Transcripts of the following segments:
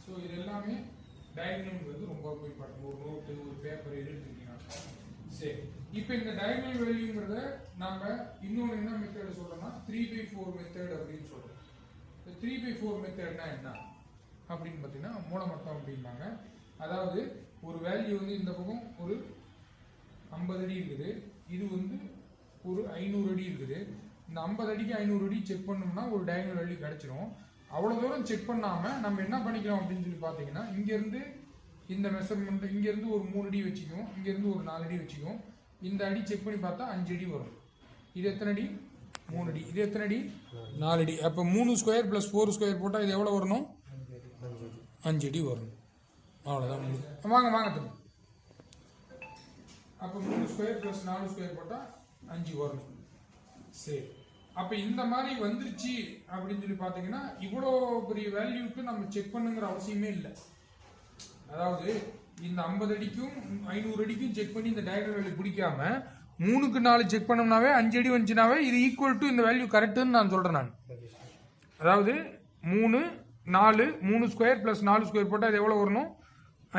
So இது எல்லாமே டயகனல்ங்கிறது ரொம்ப ரொம்ப இம்பார்ட்டன்ட். ஒரு நோட்டு ஒரு பேப்பர் எடுத்துக்கிட்டீங்கன்னா சரி. இப்போ இந்த டயகனல் வேல்யூங்கிறத நாம இன்னொன்று என்ன மெத்தட் சொல்றோம்னா 3/4 மெத்தட் அப்படின்னு சொல்றோம். 3/4 மெத்தட்னா என்ன அப்படின்னு பார்த்தீங்கன்னா மூலமட்டம் அப்படிம்பாங்க. அதாவது ஒரு வேல்யூ வந்து இந்த பக்கம் ஒரு 50 அடி இருக்குது, இது வந்து ஒரு 500 அடி இருக்குது. இந்த 50 அடிக்கு 500 அடி செக் பண்ணோம்னா ஒரு டயகனல் வேல்யூ கிடைச்சிடும். அவ்வளோ தூரம் செக் பண்ணாம நம்ம என்ன பண்ணிக்கலாம் அப்படின்னு சொல்லி பார்த்தீங்கன்னா இங்கேருந்து இந்த மெஷர்மெண்ட் இங்கேருந்து ஒரு 3 அடி வச்சுக்குவோம், இங்கேருந்து ஒரு 4 அடி வச்சுக்குவோம். இந்த அடி செக் பண்ணி பார்த்தா 5 அடி வரும். இது எத்தனை அடி? 3 அடி. இது எத்தனை அடி? 4 அடி. அப்போ 3 ஸ்கொயர் + 4 ஸ்கொயர் போட்டால் இது எவ்வளோ வரணும்? 5 அடி வரணும். அவ்வளோதான். வாங்க வாங்க தம்பி. அப்போ 3 ஸ்கொயர் + 4 ஸ்கொயர் போட்டால் 5 வரணும். சரி. அப்போ இந்த மாதிரி வந்துருச்சு அப்படின்னு சொல்லி பார்த்தீங்கன்னா இவ்வளோ பெரிய வேல்யூக்கு நம்ம செக் பண்ணுங்கிற அவசியமே இல்லை. அதாவது இந்த 50 அடிக்கும் 500 அடிக்கும் செக் பண்ணி இந்த டயகனல் வேல்யூ பிடிக்காம 3க்கு 4 செக் பண்ணோம்னாவே 5 அடி வந்துச்சுனாவே இது ஈக்குவல் டு இந்த வேல்யூ கரெக்டுன்னு நான் சொல்றேன் நான். அதாவது 3 4 3 ஸ்கொயர் + 4 ஸ்கொயர் போட்டால் இது எவ்வளோ வரணும்?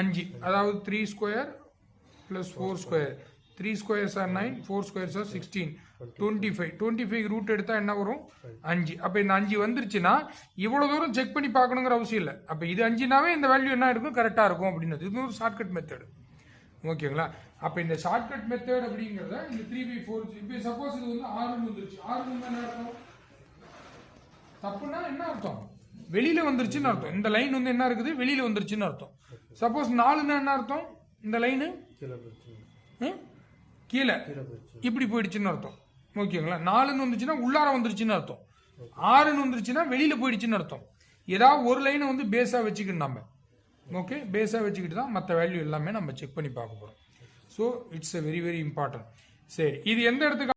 5. அதாவது 3 square + 4 square 3 squares are 9 4 squares are 16 25 root எடுத்தா என்ன வரும்? 5. அப்ப இந்த 5 வந்துருச்சுன்னா இவ்வளவு தூரம் செக் பண்ணி பார்க்கணுங்கிற அவசியம் இல்லை. அப்ப இது 5னாவே இந்த வேல்யூ என்ன இருக்கும்? கரெக்டா இருக்கும் அப்படின்னு. இது ஒரு ஷார்ட்கட் மெத்தட். ஓகேங்களா? அப்ப இந்த ஷார்ட்கட் மெத்தட் அப்படிங்கறத இந்த 3/4 இப்போ சப்போஸ் இது வந்து 6 வந்துருச்சு. 6 என்ன அர்த்தம்? தப்புனா என்ன அர்த்தம்? வெளியில வந்துருச்சுன்னு அர்த்தம். இந்த லைன் வந்து என்ன இருக்குது? வெளியில வந்துருச்சுன்னு அர்த்தம். சப்போஸ் 4ன்னா என்ன அர்த்தம்? இந்த லைன் கீழே இப்படி போயிடுச்சுன்னு அர்த்தம். ஓகேங்களா? 4ன்னு வந்துச்சுன்னா உள்ளார வந்துருச்சுன்னு அர்த்தம். 6ன்னு வந்துருச்சுன்னா வெளியில போயிடுச்சுன்னு அர்த்தம். ஏதாவது ஒரு லைனை வந்து பேஸா வச்சுக்கணும் நம்ம. ஓகே, பேஸா வச்சுக்கிட்டு தான் மற்ற வேல்யூ எல்லாமே நம்ம செக் பண்ணி பார்க்க போறோம். So it's very very important. சரி, இது எந்த இடத்துக்கு